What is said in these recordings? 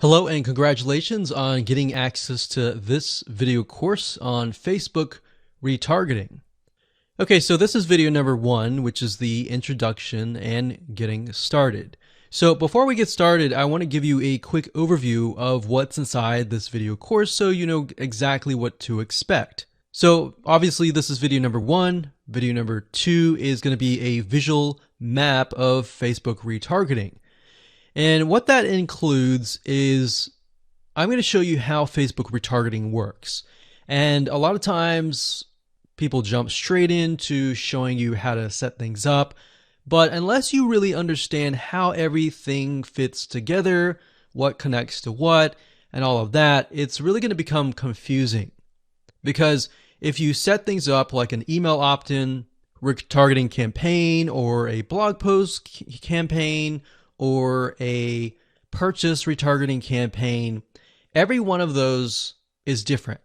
Hello and congratulations on getting access to this video course on Facebook retargeting. Okay, so this is video number 1, which is the introduction and getting started. So before we get started, I want to give you a quick overview of what's inside this video course so you know exactly what to expect. So obviously this is video number 1. Video number 2 is going to be a visual map of Facebook retargeting. And what that includes is I'm going to show you how Facebook retargeting works. And a lot of times people jump straight into showing you how to set things up. But unless you really understand how everything fits together, what connects to what, and all of that, it's really going to become confusing. Because if you set things up like an email opt-in retargeting campaign or a blog post campaign, or a purchase retargeting campaign, every one of those is different.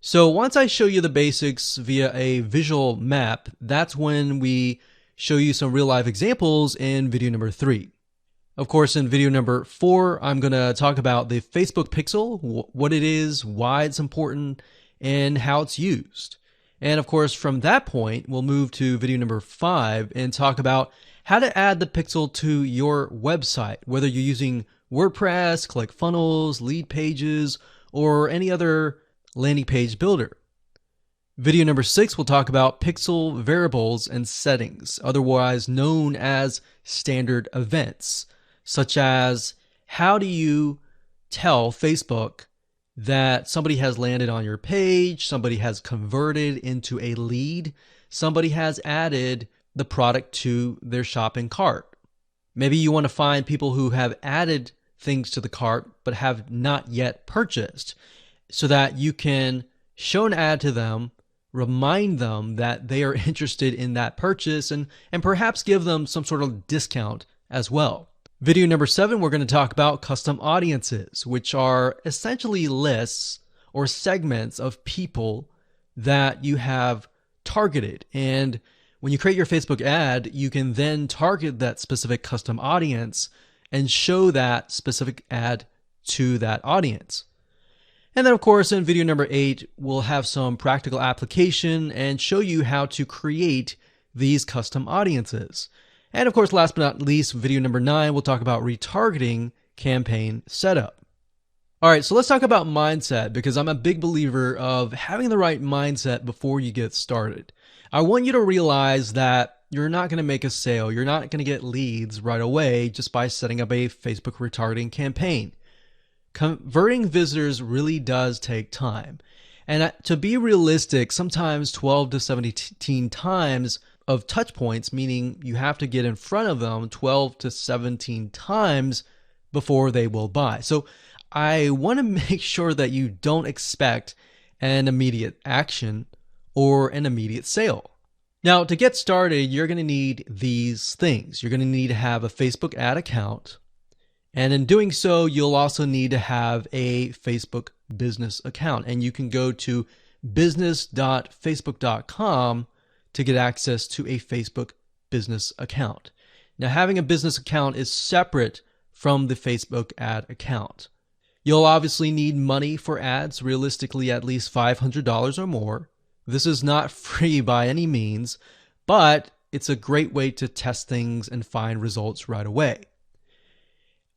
So once I show you the basics via a visual map, that's when we show you some real life examples in video number 3. Of course, in video number 4, I'm going to talk about the Facebook pixel, what it is, why it's important, and how it's used. And of course, from that point, we'll move to video number 5 and talk about how to add the pixel to your website, whether you're using WordPress, ClickFunnels, Lead Pages, or any other landing page builder. Video number 6 will talk about pixel variables and settings, otherwise known as standard events, such as how do you tell Facebook that somebody has landed on your page, somebody has converted into a lead, somebody has added the product to their shopping cart. Maybe you want to find people who have added things to the cart but have not yet purchased so that you can show an ad to them, remind them that they are interested in that purchase, and perhaps give them some sort of discount as well. Video number 7, we're going to talk about custom audiences, which are essentially lists or segments of people that you have targeted. And when you create your Facebook ad, you can then target that specific custom audience and show that specific ad to that audience. And then of course, in video number 8, we'll have some practical application and show you how to create these custom audiences. And of course, last but not least, video number 9, we'll talk about retargeting campaign setup. All right, so let's talk about mindset, because I'm a big believer of having the right mindset before you get started. I want you to realize that you're not going to make a sale. You're not going to get leads right away just by setting up a Facebook retargeting campaign. Converting visitors really does take time. And to be realistic, sometimes 12 to 17 times of touch points, meaning you have to get in front of them 12 to 17 times before they will buy. So I want to make sure that you don't expect an immediate action or an immediate sale. Now, to get started, you're going to need these things. You're going to need to have a Facebook ad account. And in doing so, you'll also need to have a Facebook business account. And you can go to business.facebook.com to get access to a Facebook business account. Now, having a business account is separate from the Facebook ad account. You'll obviously need money for ads, realistically at least $500 or more. This is not free by any means, but it's a great way to test things and find results right away.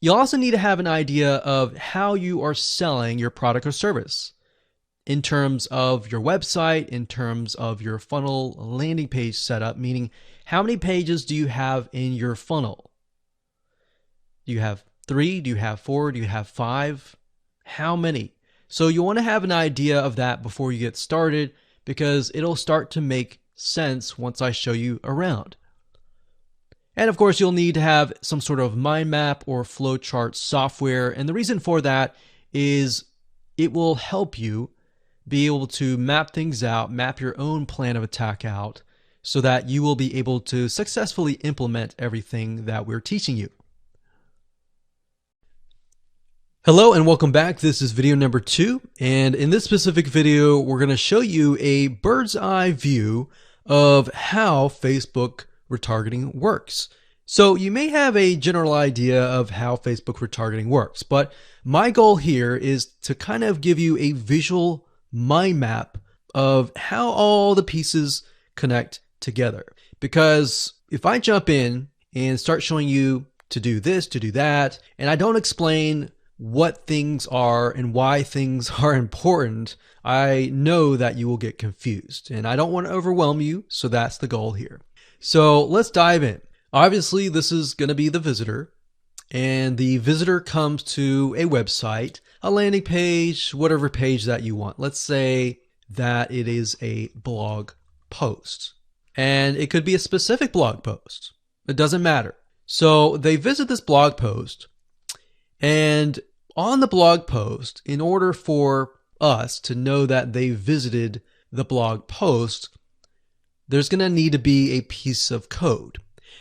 You'll also need to have an idea of how you are selling your product or service in terms of your website, in terms of your funnel landing page setup, meaning how many pages do you have in your funnel? Do you have 3? Do you have 4? Do you have 5? How many? So you want to have an idea of that before you get started, because it'll start to make sense once I show you around. And of course, you'll need to have some sort of mind map or flowchart software. And the reason for that is it will help you be able to map things out, map your own plan of attack out, so that you will be able to successfully implement everything that we're teaching you. Hello and welcome back. This is video number 2, and in this specific video, we're going to show you a bird's eye view of how Facebook retargeting works. So you may have a general idea of how Facebook retargeting works, but my goal here is to kind of give you a visual mind map of how all the pieces connect together. Because if I jump in and start showing you to do this, to do that, and I don't explain what things are and why things are important, I know that you will get confused, and I don't want to overwhelm you, so that's the goal here. So let's dive in. Obviously, this is going to be the visitor, and the visitor comes to a website, a landing page, whatever page that you want. Let's say that it is a blog post, and it could be a specific blog post. It doesn't matter. So they visit this blog post, and on the blog post, in order for us to know that they visited the blog post, there's going to need to be a piece of code.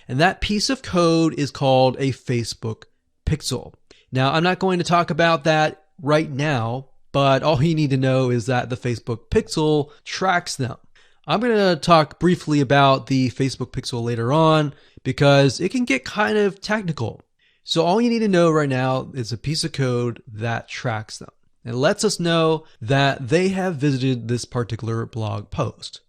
And that piece of code is called a Facebook pixel. Now, I'm not going to talk about that right now, but all you need to know is that the Facebook pixel tracks them. I'm going to talk briefly about the Facebook pixel later on because it can get kind of technical. So all you need to know right now is a piece of code that tracks them. It lets us know that they have visited this particular blog post.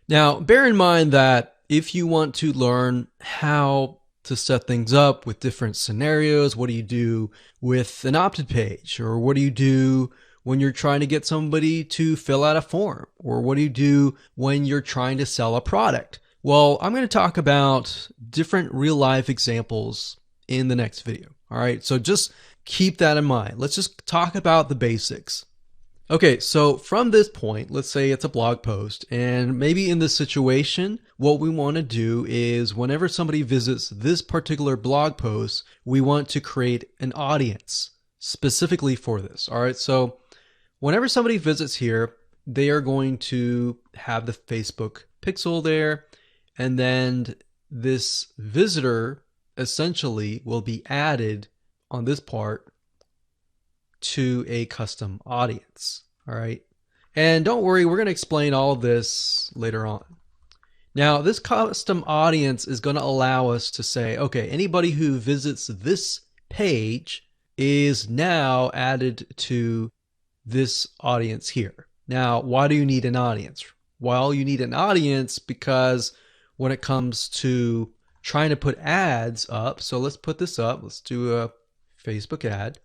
Now, bear in mind that if you want to learn how to set things up with different scenarios, what do you do with an opt-in page? Or what do you do when you're trying to get somebody to fill out a form? Or what do you do when you're trying to sell a product? Well, I'm going to talk about different real-life examples in the next video. All right, so just keep that in mind. Let's just talk about the basics. Okay, so from this point, let's say it's a blog post, and maybe in this situation, what we want to do is whenever somebody visits this particular blog post, we want to create an audience specifically for this. All right, so whenever somebody visits here, they are going to have the Facebook pixel there, and then this visitor essentially will be added on this part to a custom audience. All right. And don't worry, we're going to explain all of this later on. Now, this custom audience is going to allow us to say, okay, anybody who visits this page is now added to this audience here. Now, why do you need an audience? Well, you need an audience because when it comes to trying to put ads up, so let's put this up. Let's do a Facebook ad.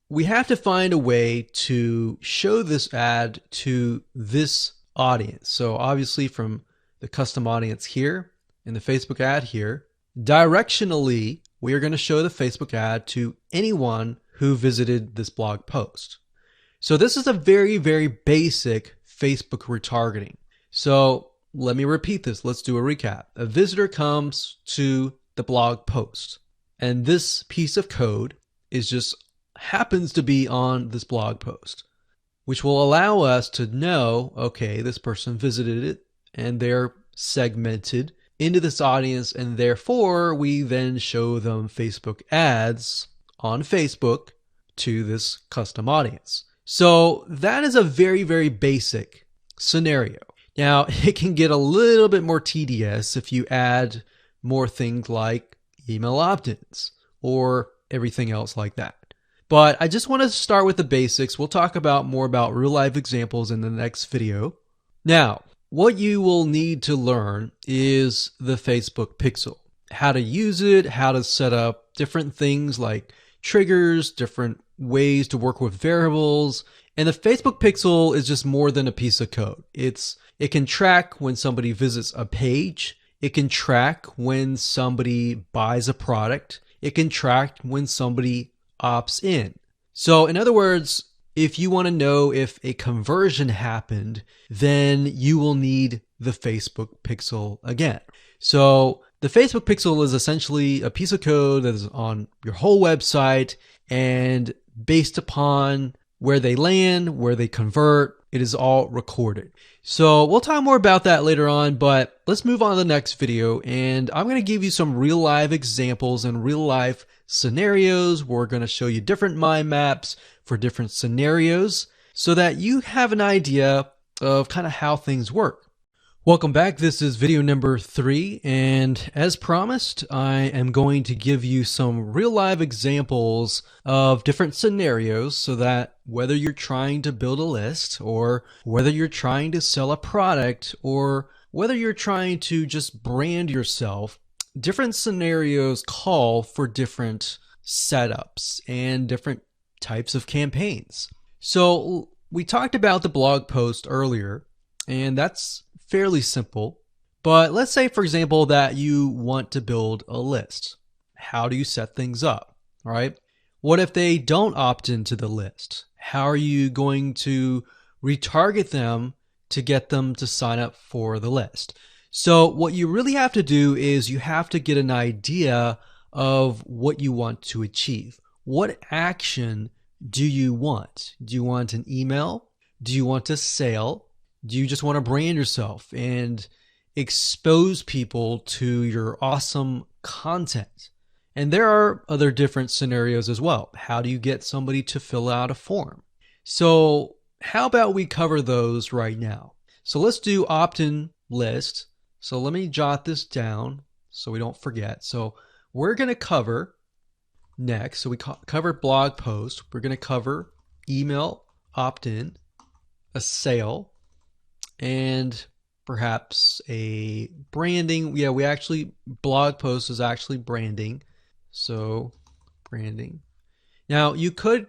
We have to find a way to show this ad to this audience. So obviously from the custom audience here in the Facebook ad here, directionally, we are going to show the Facebook ad to anyone who visited this blog post. So this is a very, very basic Facebook retargeting. So let me repeat this. Let's do a recap. A visitor comes to the blog post, and this piece of code is just happens to be on this blog post, which will allow us to know, okay, this person visited it and they're segmented into this audience, and therefore we then show them Facebook ads on Facebook to this custom audience. So that is a very, very basic scenario. Now, it can get a little bit more tedious if you add more things like email opt-ins or everything else like that. But I just want to start with the basics. We'll talk about more about real life examples in the next video. Now, what you will need to learn is the Facebook pixel, how to use it, how to set up different things like triggers, different ways to work with variables. And the Facebook pixel is just more than a piece of code. It can track when somebody visits a page. It can track when somebody buys a product. It can track when somebody opts in. So in other words, if you want to know if a conversion happened, then you will need the Facebook pixel again. So the Facebook pixel is essentially a piece of code that is on your whole website, and based upon where they land, where they convert, it is all recorded. So we'll talk more about that later on, but let's move on to the next video, and I'm going to give you some real life examples and real life scenarios. We're going to show you different mind maps for different scenarios so that you have an idea of kind of how things work. Welcome back. This is video number 3, and as promised, I am going to give you some real live examples of different scenarios so that whether you're trying to build a list, or whether you're trying to sell a product, or whether you're trying to just brand yourself, different scenarios call for different setups and different types of campaigns. So we talked about the blog post earlier, and that's fairly simple. But let's say, for example, that you want to build a list. How do you set things up? All right. What if they don't opt into the list? How are you going to retarget them to get them to sign up for the list? So what you really have to do is you have to get an idea of what you want to achieve. What action do you want? Do you want an email? Do you want a sale? Do you just want to brand yourself and expose people to your awesome content? And there are other different scenarios as well. How do you get somebody to fill out a form? So how about we cover those right now? So let's do opt-in list. So let me jot this down so we don't forget. So we're going to cover next. So we covered blog post. We're going to cover email opt-in, a sale, and perhaps a branding. Yeah, blog post is actually branding. So branding. Now you could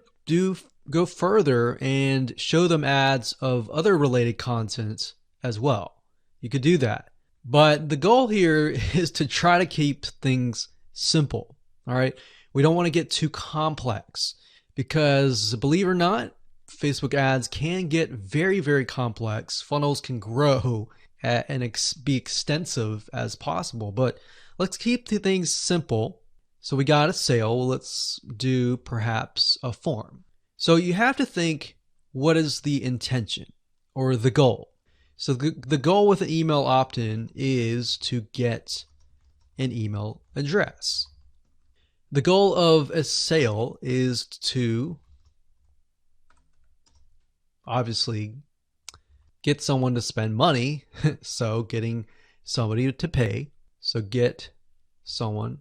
go further and show them ads of other related content as well. You could do that. But the goal here is to try to keep things simple. All right. We don't want to get too complex because, believe it or not, Facebook ads can get very, very complex. Funnels can grow and be extensive as possible, but let's keep the things simple. So we got a sale. Well, let's do perhaps a form. So you have to think, what is the intention or the goal? So the goal with an email opt-in is to get an email address. The goal of a sale is to obviously get someone to spend money. So getting somebody to pay. So get someone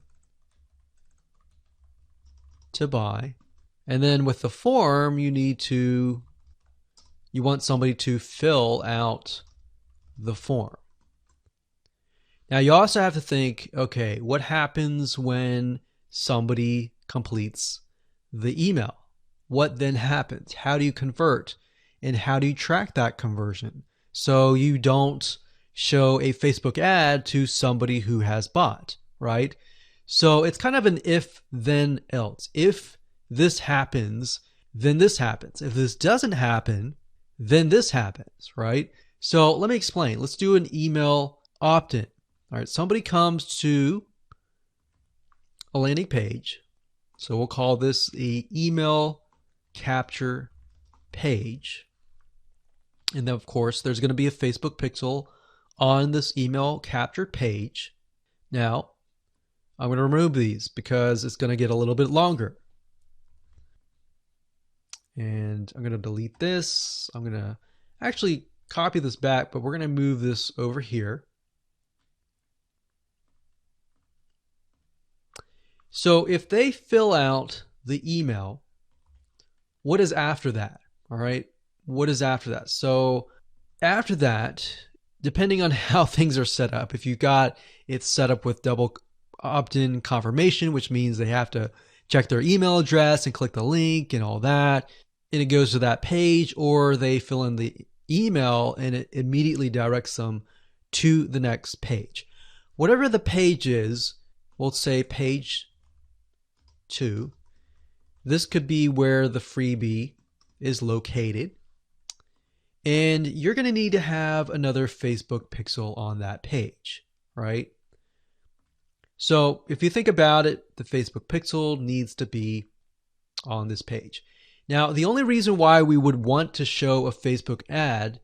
to buy. And then with the form, you want somebody to fill out the form. Now you also have to think, okay, what happens when somebody completes the email? What then happens? How do you convert? And how do you track that conversion so you don't show a Facebook ad to somebody who has bought, right? So it's kind of an if, then, else. If this happens, then this happens. If this doesn't happen, then this happens, right? So let me explain. Let's do an email opt-in. All right, somebody comes to a landing page. So we'll call this the email capture page. And then, of course, there's going to be a Facebook pixel on this email captured page. Now, I'm going to remove these because it's going to get a little bit longer. And I'm going to delete this. I'm going to actually copy this back, but we're going to move this over here. So if they fill out the email, what is after that? All right. What is after that? So after that, depending on how things are set up, if you got it set up with double opt-in confirmation, which means they have to check their email address and click the link and all that, and it goes to that page, or they fill in the email and it immediately directs them to the next page. Whatever the page is, we'll say page 2. This could be where the freebie is located. And you're going to need to have another Facebook pixel on that page, right? So if you think about it, the Facebook pixel needs to be on this page. Now, the only reason why we would want to show a Facebook ad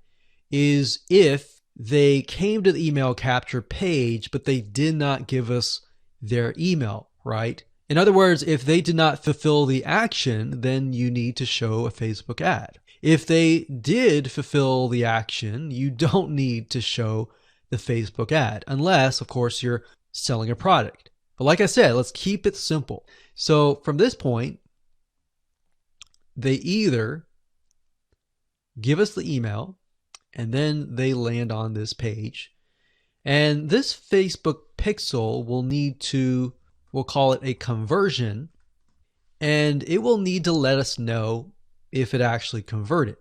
is if they came to the email capture page, but they did not give us their email, right? In other words, if they did not fulfill the action, then you need to show a Facebook ad. If they did fulfill the action, you don't need to show the Facebook ad, unless, of course, you're selling a product. But like I said, let's keep it simple. So from this point, they either give us the email and then they land on this page. And this Facebook pixel will need to, we'll call it a conversion, and it will need to let us know if it actually converted.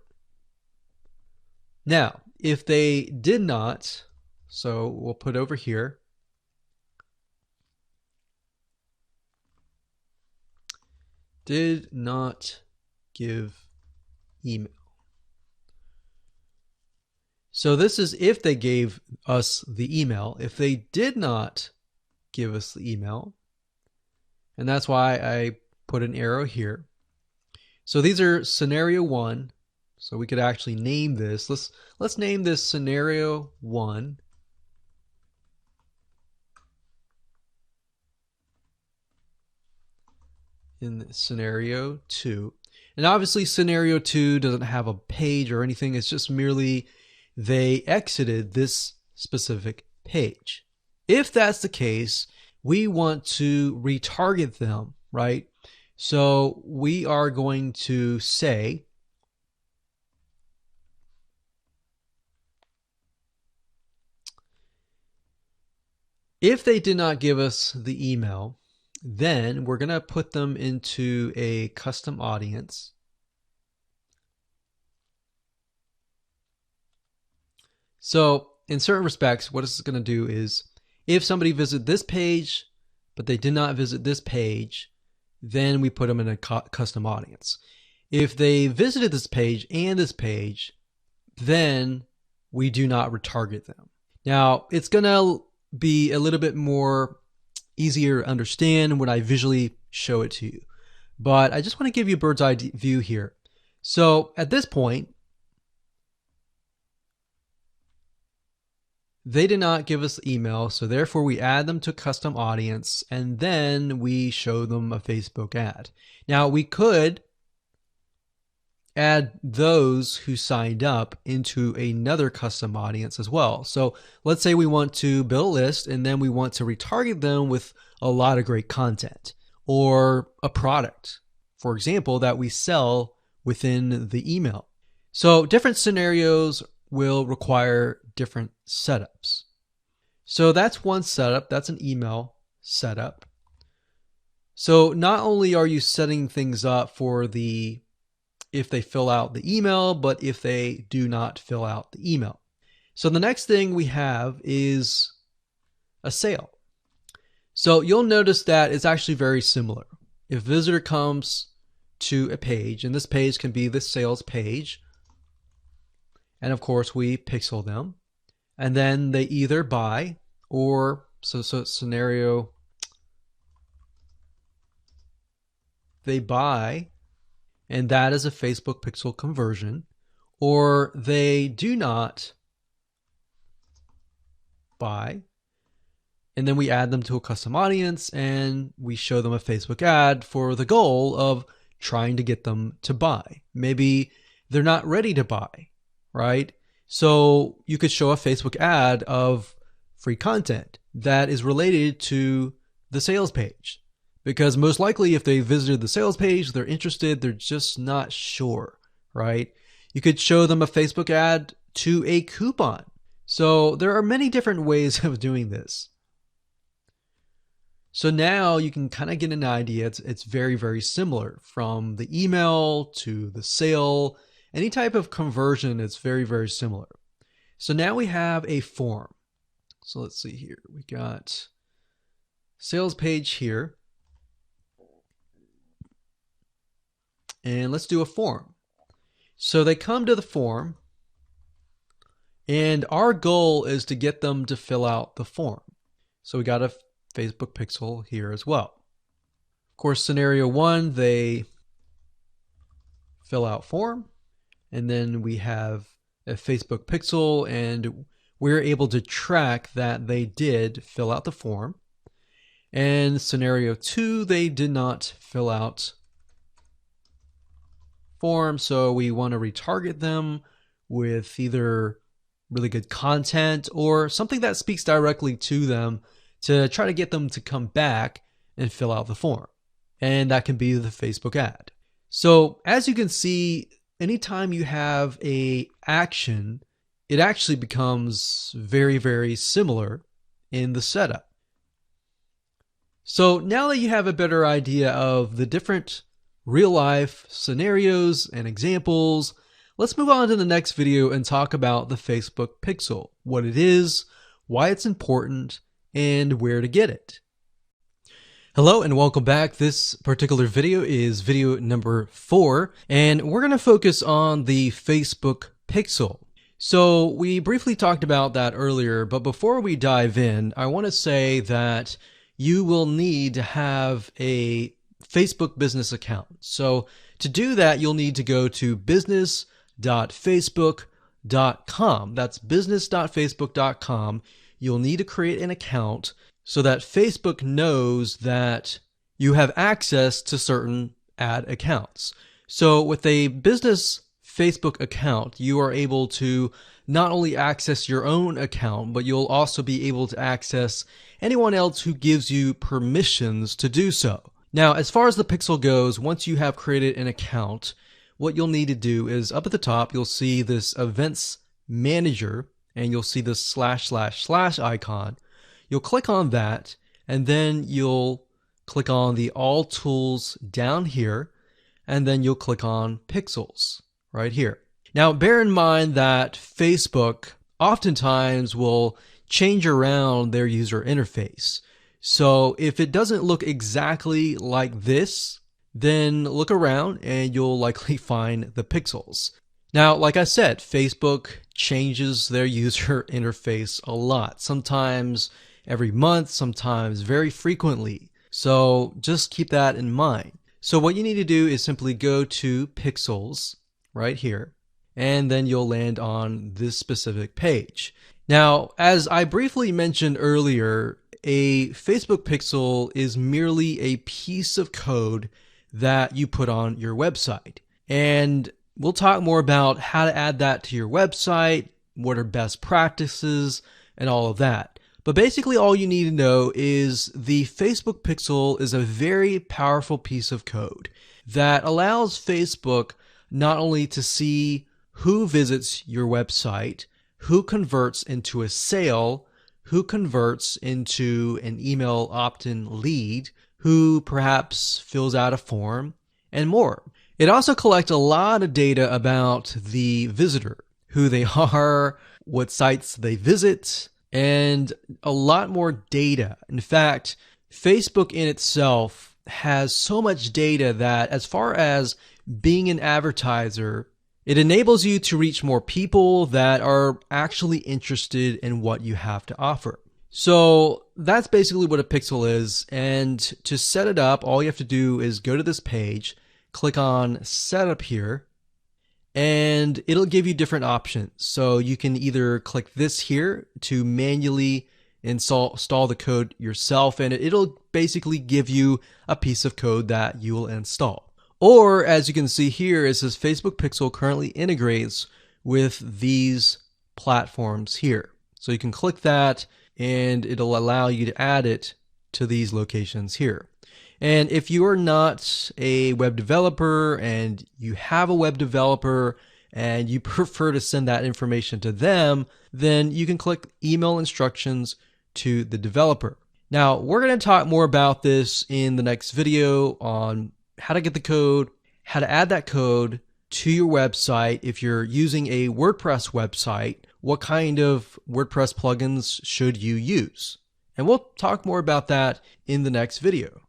Now, if they did not, so we'll put over here, did not give email. So this is if they gave us the email. If they did not give us the email, and that's why I put an arrow here. So these are scenario 1. So we could actually name this. Let's name this scenario 1. In scenario 2. And obviously scenario 2 doesn't have a page or anything. It's just merely they exited this specific page. If that's the case, we want to retarget them, right? So we are going to say if they did not give us the email, then we're going to put them into a custom audience. So in certain respects, what it's going to do is if somebody visited this page, but they did not visit this page, then we put them in a custom audience. If they visited this page and this page, then we do not retarget them. Now, it's going to be a little bit more easier to understand when I visually show it to you. But I just want to give you a bird's eye view here. So at this point, they did not give us the email, so therefore we add them to custom audience, and then we show them a Facebook ad. Now we could add those who signed up into another custom audience as well. So let's say we want to build a list and then we want to retarget them with a lot of great content or a product, for example, that we sell within the email. So different scenarios will require different setups. So that's one setup. That's an email setup. So not only are you setting things up for if they fill out the email, but if they do not fill out the email. So the next thing we have is a sale. So you'll notice that it's actually very similar. If a visitor comes to a page, and this page can be the sales page, and of course we pixel them, and then they either buy or, so scenario, they buy, and that is a Facebook pixel conversion, or they do not buy, and then we add them to a custom audience and we show them a Facebook ad for the goal of trying to get them to buy. Maybe they're not ready to buy, right? So you could show a Facebook ad of free content that is related to the sales page. Because most likely if they visited the sales page, they're interested, they're just not sure, right? You could show them a Facebook ad to a coupon. So there are many different ways of doing this. So now you can kind of get an idea. It's very, very similar from the email to the sale. Any type of conversion, it's very, very similar. So now we have a form. So let's see here. We got sales page here. And let's do a form. So they come to the form, and our goal is to get them to fill out the form. So we got a Facebook pixel here as well. Of course, scenario 1, they fill out form, and then we have a Facebook pixel, and we're able to track that they did fill out the form. And scenario 2, they did not fill out form, so we want to retarget them with either really good content or something that speaks directly to them to try to get them to come back and fill out the form. And that can be the Facebook ad. So as you can see, anytime you have a action, it actually becomes very, very similar in the setup. So now that you have a better idea of the different real life scenarios and examples, let's move on to the next video and talk about the Facebook Pixel, what it is, why it's important, and where to get it. Hello and welcome back. This particular video is video number 4, and we're going to focus on the Facebook Pixel. So we briefly talked about that earlier, but before we dive in, I want to say that you will need to have a Facebook business account. So to do that, you'll need to go to business.facebook.com. That's business.facebook.com. You'll need to create an account so that Facebook knows that you have access to certain ad accounts. So with a business Facebook account, you are able to not only access your own account, but you'll also be able to access anyone else who gives you permissions to do so. Now, as far as the Pixel goes, once you have created an account, what you'll need to do is up at the top, you'll see this Events Manager, and you'll see this / icon. You'll click on that, and then you'll click on the All Tools down here, and then you'll click on Pixels right here. Now, bear in mind that Facebook oftentimes will change around their user interface. So if it doesn't look exactly like this, then look around and you'll likely find the pixels. Now, like I said, Facebook changes their user interface a lot, sometimes every month, sometimes very frequently. So just keep that in mind. So what you need to do is simply go to Pixels right here, and then you'll land on this specific page. Now, as I briefly mentioned earlier, a Facebook pixel is merely a piece of code that you put on your website. And we'll talk more about how to add that to your website, what are best practices, and all of that. But basically all you need to know is the Facebook pixel is a very powerful piece of code that allows Facebook not only to see who visits your website, who converts into a sale, who converts into an email opt-in lead, who perhaps fills out a form, and more. It also collects a lot of data about the visitor, who they are, what sites they visit, and a lot more data. In fact, Facebook in itself has so much data that as far as being an advertiser, it enables you to reach more people that are actually interested in what you have to offer. So that's basically what a pixel is. And to set it up, all you have to do is go to this page, click on Setup here, and it'll give you different options. So you can either click this here to manually install the code yourself, and it'll basically give you a piece of code that you will install. Or as you can see here, it says Facebook Pixel currently integrates with these platforms here. So you can click that and it'll allow you to add it to these locations here. And if you are not a web developer and you have a web developer and you prefer to send that information to them, then you can click email instructions to the developer. Now, we're going to talk more about this in the next video on how to get the code, how to add that code to your website. If you're using a WordPress website, what kind of WordPress plugins should you use? And we'll talk more about that in the next video.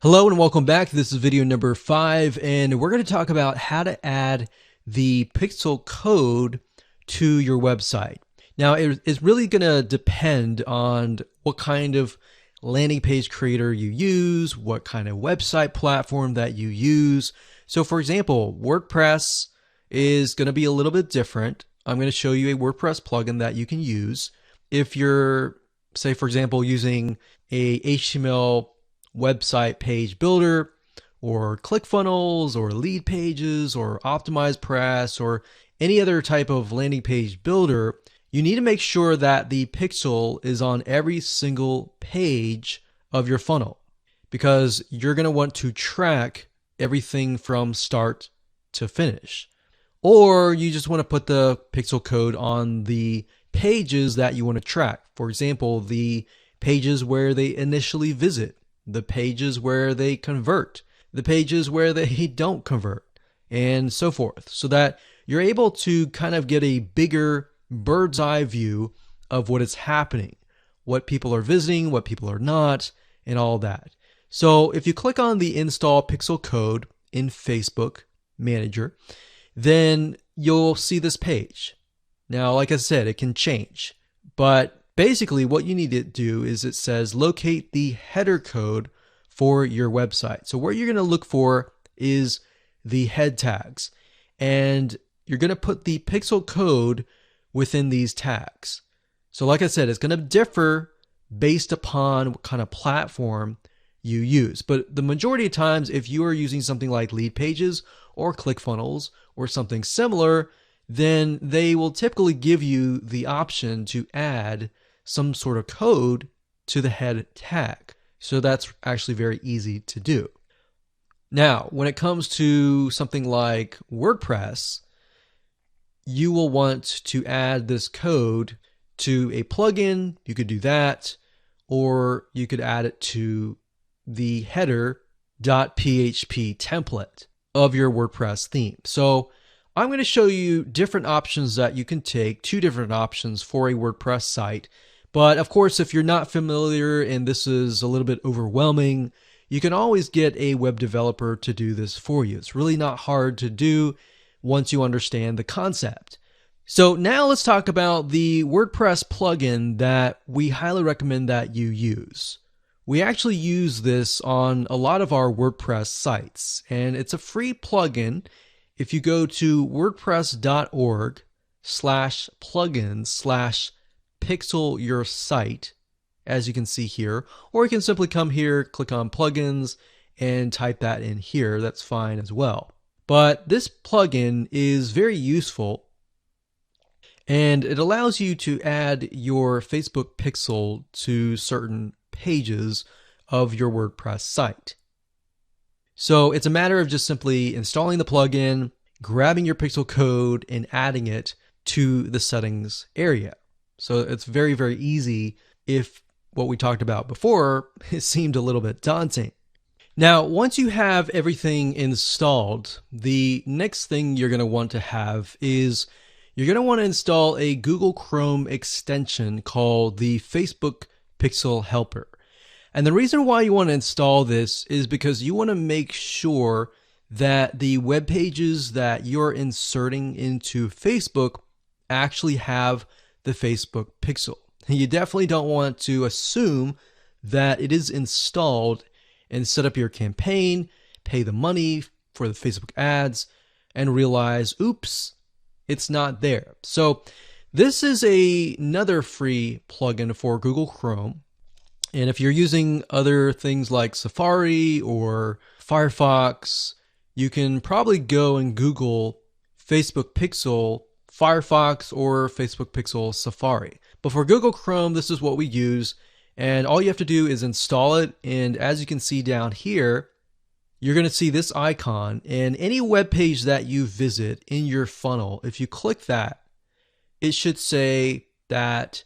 Hello and welcome back. This is video number 5, and we're going to talk about how to add the pixel code to your website. Now, it's really going to depend on what kind of landing page creator you use, what kind of website platform that you use. So for example, WordPress is going to be a little bit different. I'm going to show you a WordPress plugin that you can use. If you're, say for example, using a HTML website page builder or ClickFunnels or Lead Pages or OptimizePress or any other type of landing page builder, you need to make sure that the pixel is on every single page of your funnel, because you're going to want to track everything from start to finish. Or you just want to put the pixel code on the pages that you want to track. For example, the pages where they initially visit, the pages where they convert, the pages where they don't convert, and so forth, so that you're able to kind of get a bigger bird's eye view of what is happening, what people are visiting, what people are not, and all that. So if you click on the install pixel code in Facebook Manager, then you'll see this page. Now, like I said, it can change, but basically what you need to do is it says locate the header code for your website. So what you're going to look for is the head tags, and you're going to put the pixel code within these tags. So like I said, it's going to differ based upon what kind of platform you use. But the majority of times, if you are using something like Lead Pages or ClickFunnels or something similar, then they will typically give you the option to add some sort of code to the head tag. So that's actually very easy to do. Now, when it comes to something like WordPress, you will want to add this code to a plugin. You could do that, or you could add it to the header.php template of your WordPress theme. So I'm going to show you different options that you can take, 2 different options for a WordPress site. But of course, if you're not familiar and this is a little bit overwhelming, you can always get a web developer to do this for you. It's really not hard to do once you understand the concept. So now let's talk about the WordPress plugin that we highly recommend that you use. We actually use this on a lot of our WordPress sites, and it's a free plugin. If you go to wordpress.org/plugins/pixel your site, as you can see here, or you can simply come here, click on plugins, and type that in here. That's fine as well. But this plugin is very useful, and it allows you to add your Facebook pixel to certain pages of your WordPress site. So it's a matter of just simply installing the plugin, grabbing your pixel code, and adding it to the settings area. So it's very, very easy if what we talked about before, it seemed a little bit daunting. Now, once you have everything installed, the next thing you're going to want to have is you're going to want to install a Google Chrome extension called the Facebook Pixel Helper. And the reason why you want to install this is because you want to make sure that the web pages that you're inserting into Facebook actually have the Facebook pixel. You definitely don't want to assume that it is installed and set up your campaign, pay the money for the Facebook ads, and realize, oops, it's not there. So this is another free plugin for Google Chrome. And if you're using other things like Safari or Firefox, you can probably go and Google Facebook Pixel Firefox or Facebook Pixel Safari. But for Google Chrome, this is what we use. And all you have to do is install it. And as you can see down here, you're going to see this icon. And any web page that you visit in your funnel, if you click that, it should say that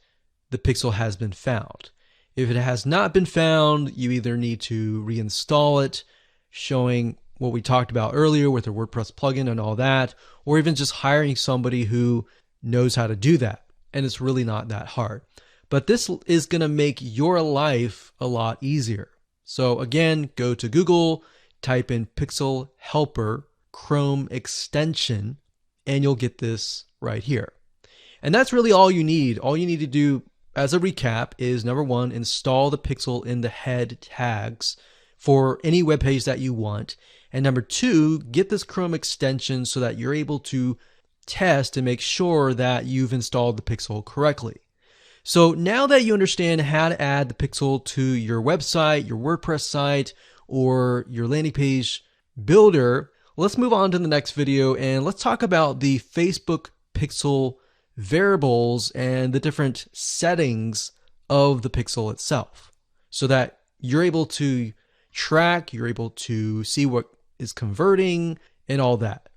the pixel has been found. If it has not been found, you either need to reinstall it, showing what we talked about earlier with the WordPress plugin and all that, or even just hiring somebody who knows how to do that. And it's really not that hard. But this is going to make your life a lot easier. So again, go to Google, type in Pixel Helper Chrome extension, and you'll get this right here. And that's really all you need. All you need to do as a recap is, number one, install the pixel in the head tags for any web page that you want. And number two, get this Chrome extension so that you're able to test and make sure that you've installed the pixel correctly. So now that you understand how to add the pixel to your website, your WordPress site, or your landing page builder, Let's move on to the next video and let's talk about the Facebook pixel variables and the different settings of the pixel itself so that you're able to track, you're able to see what is converting and all that.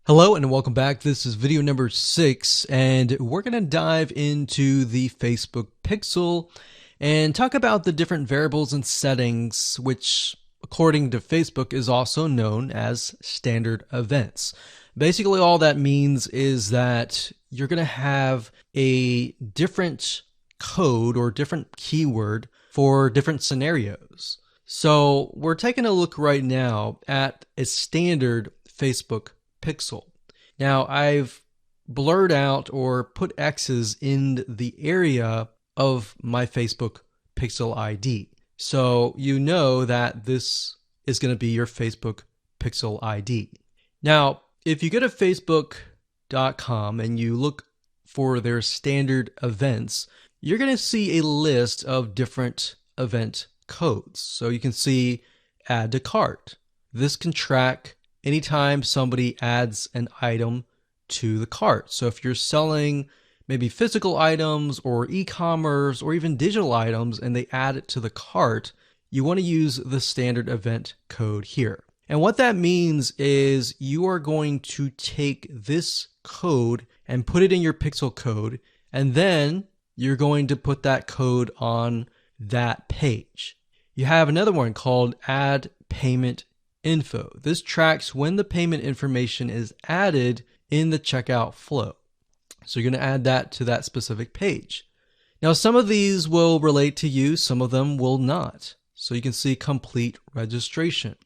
Hello and welcome back. This is video number 6 and we're going to dive into the Facebook pixel and talk about the different variables and settings, which according to Facebook is also known as standard events. Basically all that means is that you're going to have a different code or different keyword for different scenarios. So we're taking a look right now at a standard Facebook pixel. Now I've blurred out or put X's in the area of my Facebook pixel ID. So you know that this is going to be your Facebook pixel ID. Now, if you go to facebook.com and you look for their standard events, you're going to see a list of different event codes. So you can see add to cart. This can track anytime somebody adds an item to the cart. So if you're selling maybe physical items or e-commerce or even digital items and they add it to the cart, you want to use the standard event code here. And what that means is you are going to take this code and put it in your pixel code, and then you're going to put that code on that page. You have another one called add payment info. This tracks when the payment information is added in the checkout flow. So you're going to add that to that specific page. Now, some of these will relate to you, some of them will not. So you can see complete registration.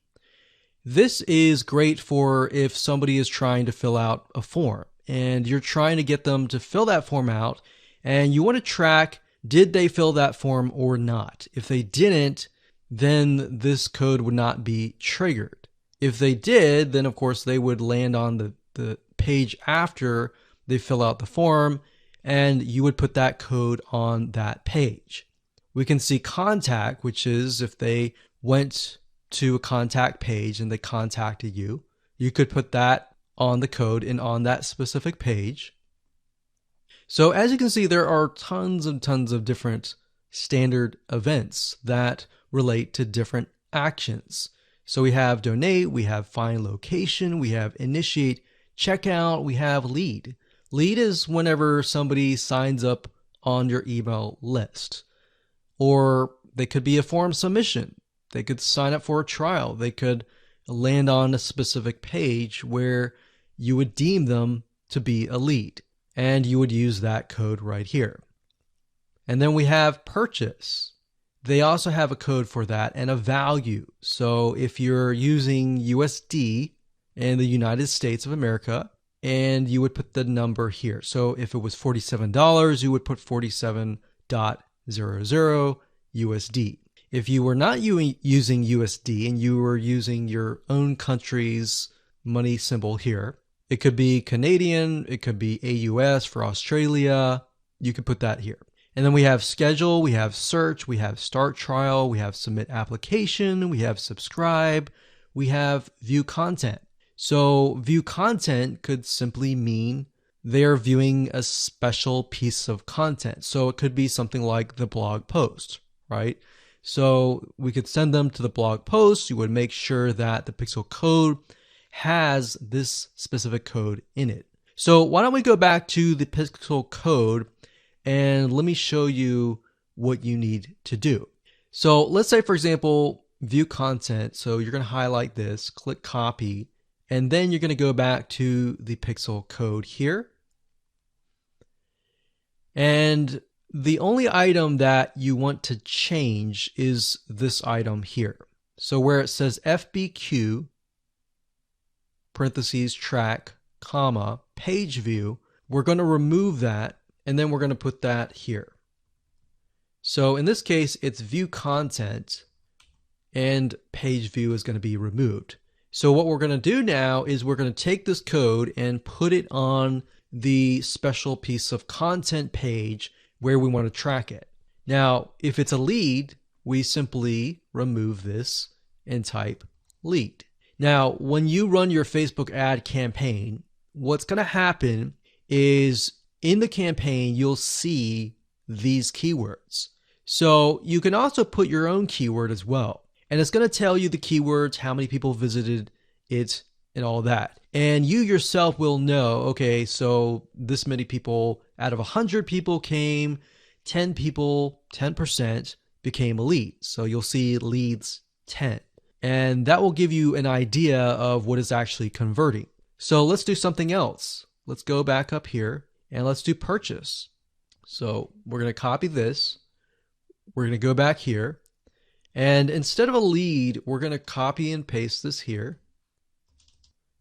This is great for if somebody is trying to fill out a form and you're trying to get them to fill that form out and you want to track, did they fill that form or not? If they didn't, then this code would not be triggered. If they did, then of course they would land on the page after they fill out the form and you would put that code on that page. We can see contact, which is if they went to a contact page and they contacted you, you could put that on the code and on that specific page. So as you can see, there are tons and tons of different standard events that relate to different actions. So we have donate, we have find location, we have initiate checkout, we have lead. Lead is whenever somebody signs up on your email list. Or they could be a form submission. They could sign up for a trial. They could land on a specific page where you would deem them to be a lead. And you would use that code right here. And then we have purchase. They also have a code for that and a value. So if you're using USD in the United States of America, and you would put the number here. So if it was $47, you would put 47.00 USD. If you were not using USD and you were using your own country's money symbol here, it could be Canadian, it could be AUS for Australia, you could put that here. And then we have schedule, we have search, we have start trial, we have submit application, we have subscribe, we have view content. So view content could simply mean they're viewing a special piece of content. So it could be something like the blog post, right? So we could send them to the blog post. You would make sure that the pixel code has this specific code in it. So why don't we go back to the pixel code and let me show you what you need to do. So let's say, for example, view content. So you're going to highlight this, click copy, and then you're going to go back to the pixel code here. And the only item that you want to change is this item here. So where it says FBQ, parentheses, track, comma, page view, we're going to remove that and then we're going to put that here. So in this case, it's view content and page view is going to be removed. So what we're going to do now is we're going to take this code and put it on the special piece of content page where we want to track it. Now, if it's a lead, we simply remove this and type lead. Now, when you run your Facebook ad campaign, what's going to happen is in the campaign, you'll see these keywords. So you can also put your own keyword as well. And it's going to tell you the keywords, how many people visited it, and all that. And you yourself will know, okay, so this many people out of 100 people came, 10 people, 10% became a lead. So you'll see leads 10. And that will give you an idea of what is actually converting. So let's do something else. Let's go back up here and let's do purchase. So we're going to copy this. We're going to go back here. And instead of a lead, we're going to copy and paste this here.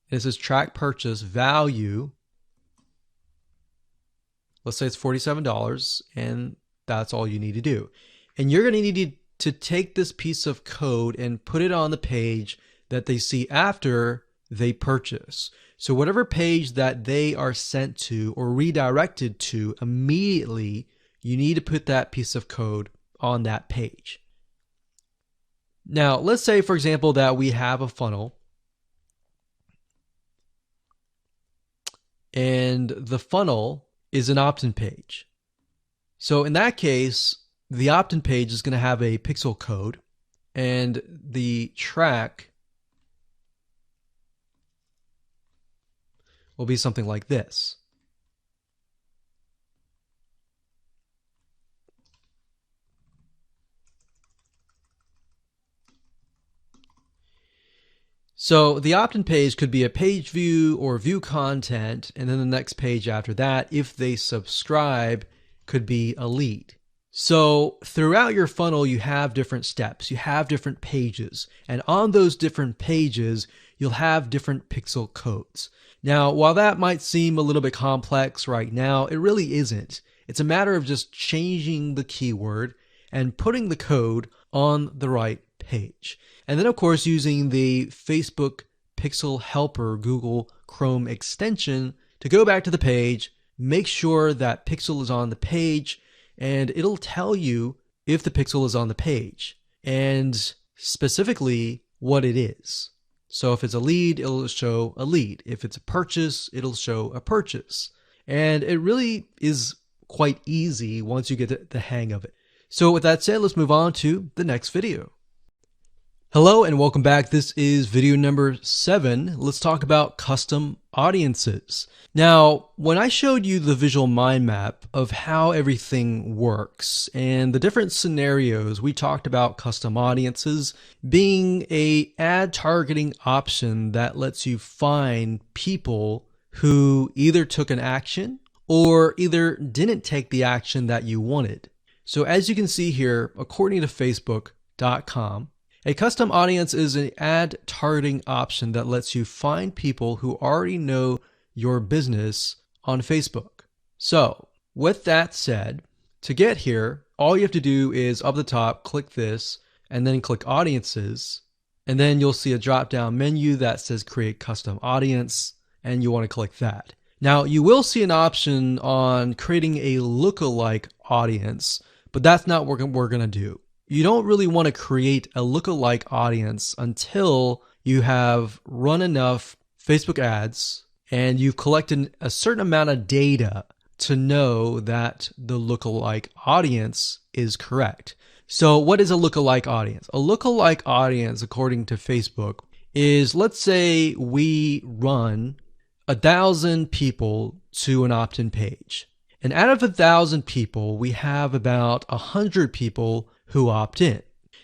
This is track purchase value. Let's say it's $47, and that's all you need to do. And you're going to need to take this piece of code and put it on the page that they see after they purchase. So whatever page that they are sent to or redirected to immediately, you need to put that piece of code on that page. Now, let's say, for example, that we have a funnel. And the funnel is an opt-in page. So in that case, the opt-in page is going to have a pixel code, and the track will be something like this. So the opt-in page could be a page view or view content, and then the next page after that, if they subscribe, could be a lead. So throughout your funnel, you have different steps, you have different pages, and on those different pages, you'll have different pixel codes. Now, while that might seem a little bit complex right now, it really isn't. It's a matter of just changing the keyword and putting the code on the right page. And then, of course, using the Facebook Pixel Helper Google Chrome extension to go back to the page, make sure that pixel is on the page, and it'll tell you if the pixel is on the page and specifically what it is. So if it's a lead, it'll show a lead. If it's a purchase, it'll show a purchase. And it really is quite easy once you get the hang of it. So with that said, let's move on to the next video. Hello and welcome back. This is video number 7. Let's talk about custom audiences. Now, when I showed you the visual mind map of how everything works and the different scenarios, we talked about custom audiences being an ad targeting option that lets you find people who either took an action or either didn't take the action that you wanted. So as you can see here, according to Facebook.com, a custom audience is an ad targeting option that lets you find people who already know your business on Facebook. So with that said, to get here, all you have to do is up the top, click this, and then click audiences. And then you'll see a drop-down menu that says create custom audience, and you want to click that. Now you will see an option on creating a lookalike audience, but that's not what we're going to do. You don't really want to create a lookalike audience until you have run enough Facebook ads and you've collected a certain amount of data to know that the lookalike audience is correct. So what is a lookalike audience? A lookalike audience, according to Facebook, is, let's say we run 1,000 people to an opt-in page. And out of 1,000 people, we have about 100 people who opt in.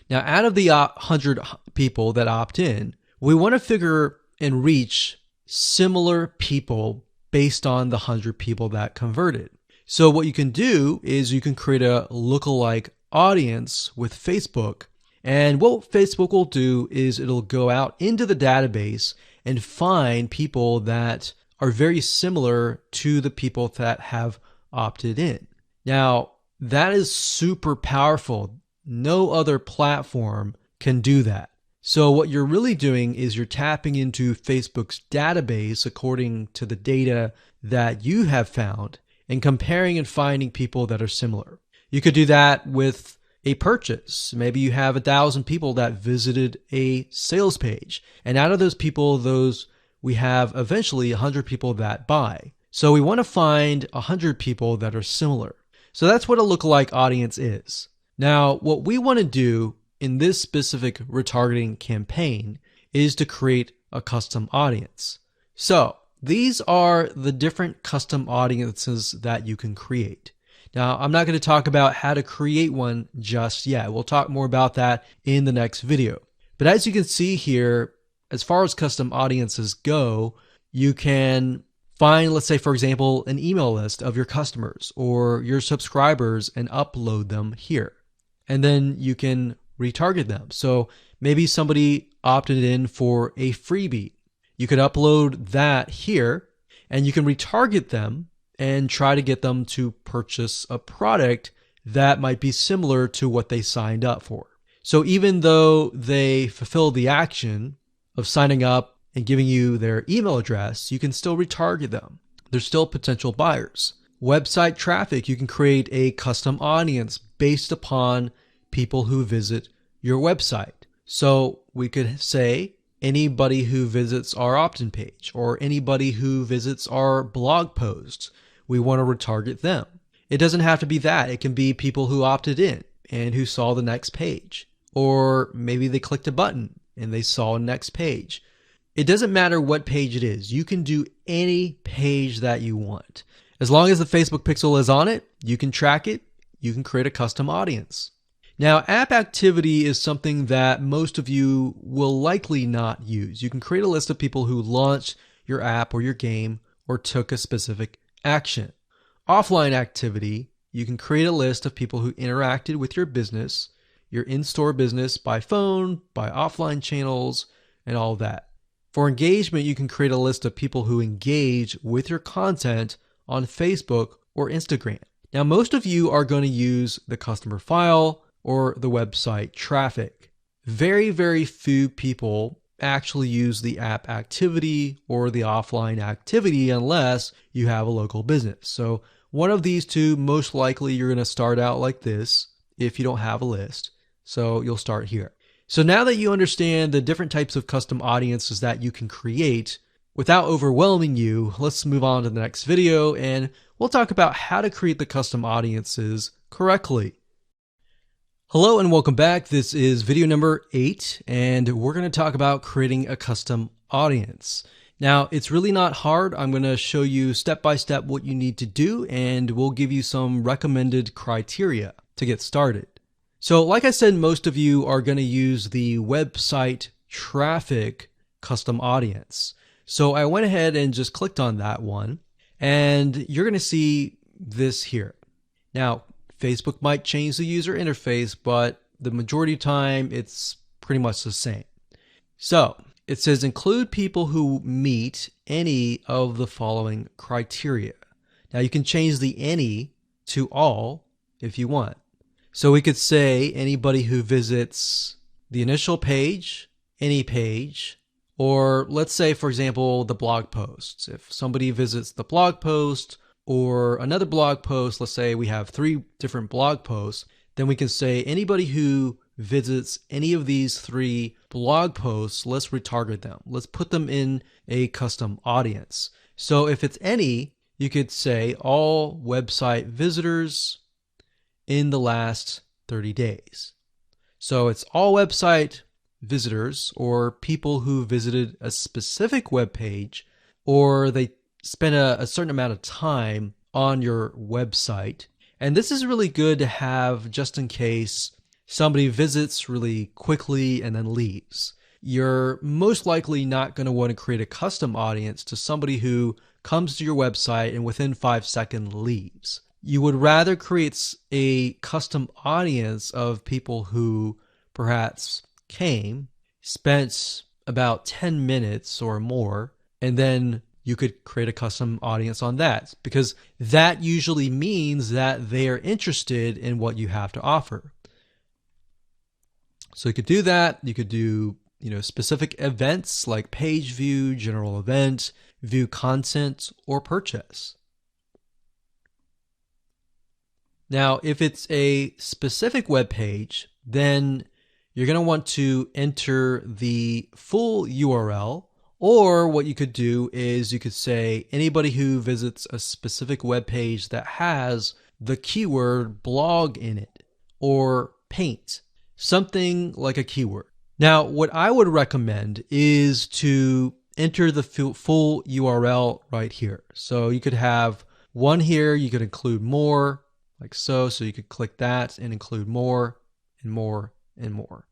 Now, out of the 100 people that opt in, we want to figure and reach similar people based on the 100 people that converted. So what you can do is you can create a lookalike audience with Facebook. And what Facebook will do is it'll go out into the database and find people that are very similar to the people that have opted in. Now, that is super powerful. No other platform can do that. So what you're really doing is you're tapping into Facebook's database according to the data that you have found and comparing and finding people that are similar. You could do that with a purchase. Maybe you have 1,000 people that visited a sales page. And out of those people, we have eventually 100 people that buy. So we want to find 100 people that are similar. So that's what a lookalike audience is. Now, what we want to do in this specific retargeting campaign is to create a custom audience. So these are the different custom audiences that you can create. Now, I'm not going to talk about how to create one just yet. We'll talk more about that in the next video. But as you can see here, as far as custom audiences go, you can find, let's say, for example, an email list of your customers or your subscribers and upload them here. And then you can retarget them. So maybe somebody opted in for a freebie. You could upload that here and you can retarget them and try to get them to purchase a product that might be similar to what they signed up for. So even though they fulfill the action of signing up and giving you their email address, you can still retarget them. They're still potential buyers. Website traffic, you can create a custom audience based upon people who visit your website. So we could say anybody who visits our opt-in page or anybody who visits our blog posts, we want to retarget them. It doesn't have to be that. It can be people who opted in and who saw the next page. Or maybe they clicked a button and they saw a next page. It doesn't matter what page it is. You can do any page that you want. As long as the Facebook pixel is on it, you can track it, you can create a custom audience. Now, app activity is something that most of you will likely not use. You can create a list of people who launched your app or your game or took a specific action. Offline activity, you can create a list of people who interacted with your business, your in-store business by phone, by offline channels, and all that. For engagement, you can create a list of people who engage with your content on Facebook or Instagram. Now, most of you are going to use the customer file or the website traffic. Very, very few people actually use the app activity or the offline activity unless you have a local business. So one of these two, most likely you're going to start out like this if you don't have a list. So you'll start here. So now that you understand the different types of custom audiences that you can create, without overwhelming you, let's move on to the next video and we'll talk about how to create the custom audiences correctly. Hello and welcome back. This is video number 8 and we're going to talk about creating a custom audience. Now, it's really not hard. I'm going to show you step by step what you need to do and we'll give you some recommended criteria to get started. So like I said, most of you are going to use the website traffic custom audience. So I went ahead and just clicked on that one and you're going to see this here. Now, Facebook might change the user interface, but the majority of the time it's pretty much the same. So it says include people who meet any of the following criteria. Now you can change the any to all if you want. So we could say anybody who visits the initial page, any page, or let's say, for example, the blog posts. If somebody visits the blog post or another blog post, let's say we have 3 different blog posts, then we can say anybody who visits any of these 3 blog posts, let's retarget them. Let's put them in a custom audience. So if it's any, you could say all website visitors in the last 30 days. So it's all website visitors or people who visited a specific web page or they spend a certain amount of time on your website. And this is really good to have just in case somebody visits really quickly and then leaves. You're most likely not going to want to create a custom audience to somebody who comes to your website and within 5 seconds leaves. You would rather create a custom audience of people who perhaps came, spent about 10 minutes or more, and then you could create a custom audience on that because that usually means that they are interested in what you have to offer. So you could do that. You could do, specific events like page view, general event, view content, or purchase. Now, if it's a specific web page, then you're going to want to enter the full URL, or what you could do is you could say anybody who visits a specific web page that has the keyword blog in it or paint, something like a keyword. Now, what I would recommend is to enter the full URL right here. So you could have one here, you could include more, like so. So you could click that and include more and more and more.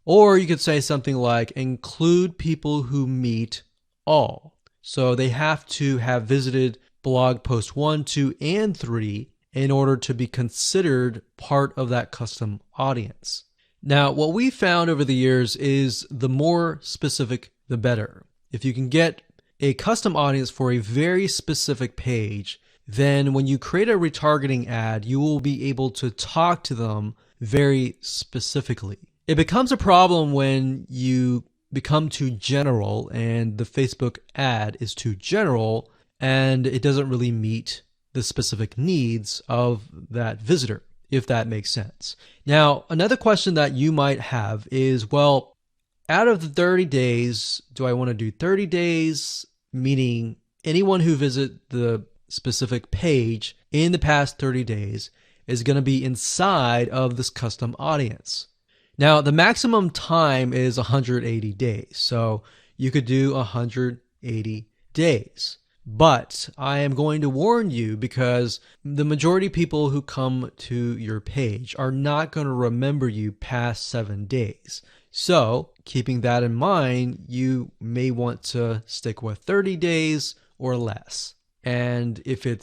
Or you could say something like include people who meet all. So they have to have visited blog post 1, 2, and 3 in order to be considered part of that custom audience. Now, what we found over the years is the more specific, the better. If you can get a custom audience for a very specific page, then when you create a retargeting ad, you will be able to talk to them very specifically. It becomes a problem when you become too general and the Facebook ad is too general and it doesn't really meet the specific needs of that visitor, if that makes sense. Now, another question that you might have is, well, out of the 30 days, do I want to do 30 days, meaning anyone who visits the specific page in the past 30 days is going to be inside of this custom audience? Now, the maximum time is 180 days, so you could do 180 days. But I am going to warn you because the majority of people who come to your page are not going to remember you past 7 days. So, keeping that in mind, you may want to stick with 30 days or less. And if you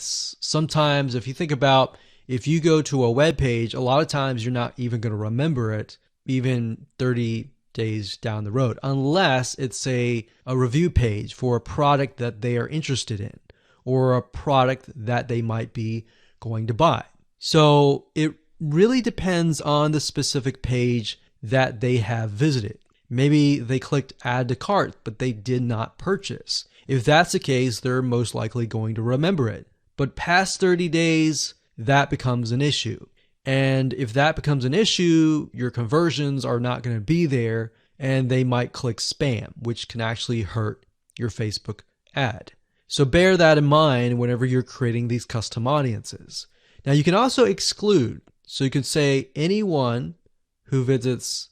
think about if you go to a web page, a lot of times you're not even going to remember it even 30 days down the road, unless it's a review page for a product that they are interested in or a product that they might be going to buy. So it really depends on the specific page that they have visited. Maybe they clicked add to cart, but they did not purchase. If that's the case, they're most likely going to remember it. But past 30 days, that becomes an issue. And if that becomes an issue, your conversions are not going to be there and they might click spam, which can actually hurt your Facebook ad. So bear that in mind whenever you're creating these custom audiences. Now you can also exclude. So you can say anyone who visits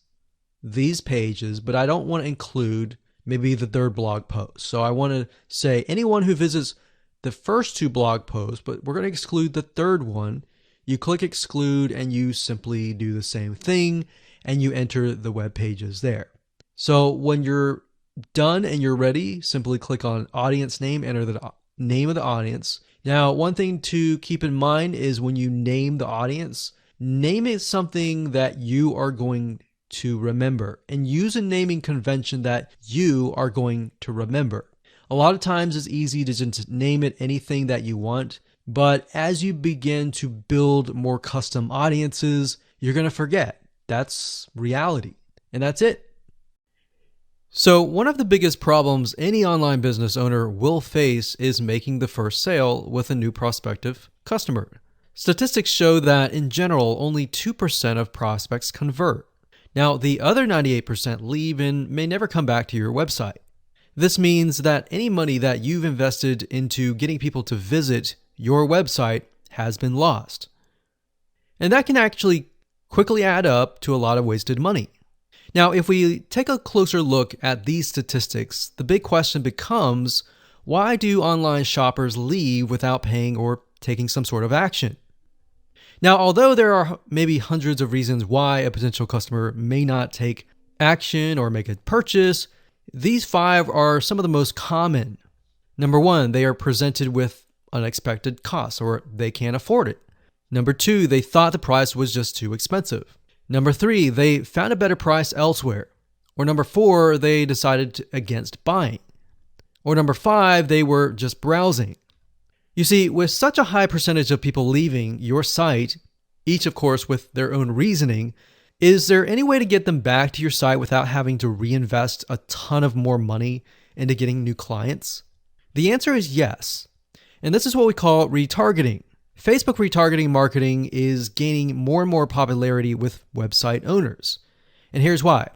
these pages, but I don't want to include maybe the third blog post. So I want to say anyone who visits the first 2 blog posts, but we're going to exclude the third one. You click exclude and you simply do the same thing and you enter the web pages there. So when you're done and you're ready, simply click on audience name, enter the name of the audience. Now, one thing to keep in mind is when you name the audience, name it something that you are going to remember and use a naming convention that you are going to remember. A lot of times it's easy to just name it anything that you want. But as you begin to build more custom audiences, you're going to forget. That's reality. And that's it. So one of the biggest problems any online business owner will face is making the first sale with a new prospective customer. Statistics show that in general, only 2% of prospects convert. Now, the other 98% leave and may never come back to your website. This means that any money that you've invested into getting people to visit your website has been lost. And that can actually quickly add up to a lot of wasted money. Now, if we take a closer look at these statistics, the big question becomes, why do online shoppers leave without paying or taking some sort of action? Now, although there are maybe hundreds of reasons why a potential customer may not take action or make a purchase, these 5 are some of the most common. Number 1, they are presented with unexpected costs or they can't afford it. Number 2, they thought the price was just too expensive. Number 3, they found a better price elsewhere. Or number 4, they decided against buying. Or number 5, they were just browsing. You see, with such a high percentage of people leaving your site, each of course with their own reasoning, is there any way to get them back to your site without having to reinvest a ton of more money into getting new clients? The answer is yes. And this is what we call retargeting. Facebook retargeting marketing is gaining more and more popularity with website owners. And here's why.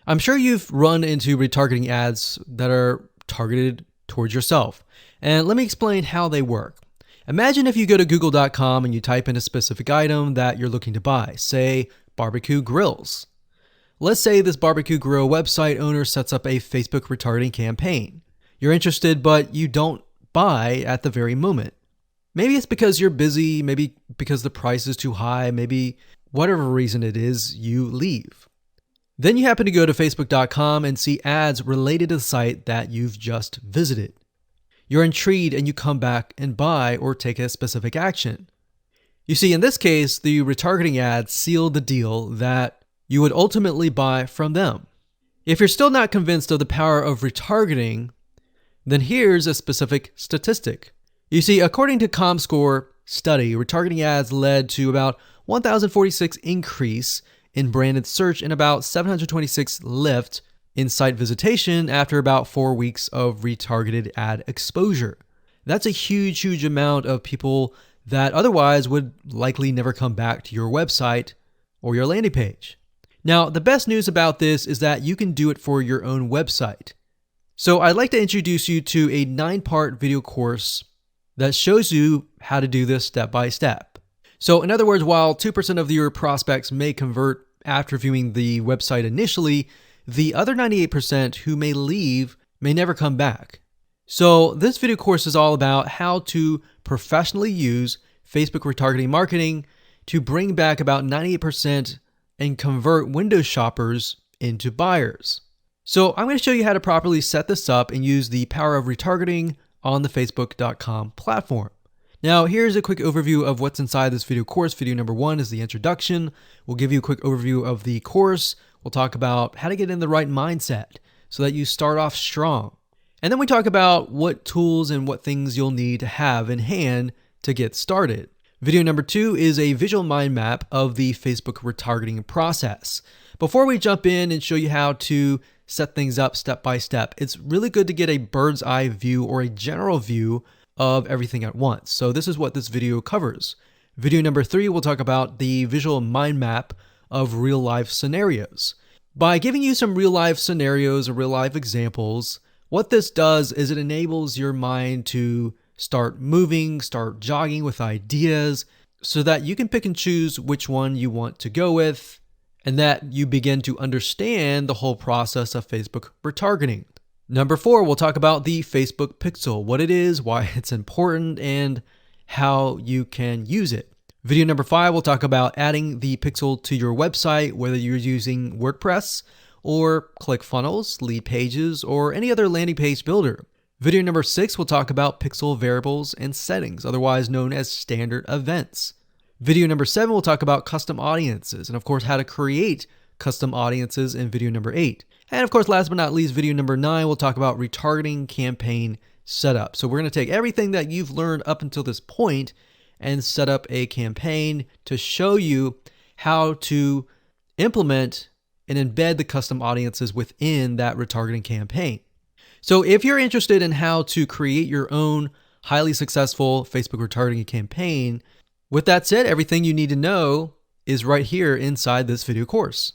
I'm sure you've run into retargeting ads that are targeted towards yourself. And let me explain how they work. Imagine if you go to google.com and you type in a specific item that you're looking to buy, say barbecue grills. Let's say this barbecue grill website owner sets up a Facebook retargeting campaign. You're interested, but you don't buy at the very moment. Maybe it's because you're busy, maybe because the price is too high, maybe whatever reason it is, you leave. Then you happen to go to facebook.com and see ads related to the site that you've just visited. You're intrigued and you come back and buy or take a specific action. You see, in this case, the retargeting ads sealed the deal that you would ultimately buy from them. If you're still not convinced of the power of retargeting, then here's a specific statistic. You see, according to ComScore study, retargeting ads led to about 1,046 increase in branded search and about 726 lift in site visitation after about 4 weeks of retargeted ad exposure. That's a huge amount of people that otherwise would likely never come back to your website or your landing page. Now, the best news about this is that you can do it for your own website. So I'd like to introduce you to a 9-part video course that shows you how to do this step by step. So in other words, while 2% of your prospects may convert after viewing the website initially, the other 98% who may leave may never come back. So this video course is all about how to professionally use Facebook retargeting marketing to bring back about 98% and convert window shoppers into buyers. So I'm going to show you how to properly set this up and use the power of retargeting on the facebook.com platform. Now, here's a quick overview of what's inside this video course. Video number 1 is the introduction. We'll give you a quick overview of the course. We'll talk about how to get in the right mindset so that you start off strong. And then we talk about what tools and what things you'll need to have in hand to get started. Video number 2 is a visual mind map of the Facebook retargeting process. Before we jump in and show you how to set things up step by step, it's really good to get a bird's eye view or a general view of everything at once. So this is what this video covers. Video number 3 will talk about the visual mind map of real life scenarios. By giving you some real life scenarios or real life examples, what this does is it enables your mind to start moving, start jogging with ideas so that you can pick and choose which one you want to go with and that you begin to understand the whole process of Facebook retargeting. Number 4, we'll talk about the Facebook pixel, what it is, why it's important, and how you can use it. Video number 5, we'll talk about adding the pixel to your website, whether you're using WordPress or ClickFunnels, Lead Pages, or any other landing page builder. Video number 6, we'll talk about pixel variables and settings, otherwise known as standard events. Video number 7, we'll talk about custom audiences, and of course, how to create custom audiences in video number 8. And of course, last but not least, video number 9, we'll talk about retargeting campaign setup. So we're going to take everything that you've learned up until this point and set up a campaign to show you how to implement and embed the custom audiences within that retargeting campaign. So if you're interested in how to create your own highly successful Facebook retargeting campaign, with that said, everything you need to know is right here inside this video course.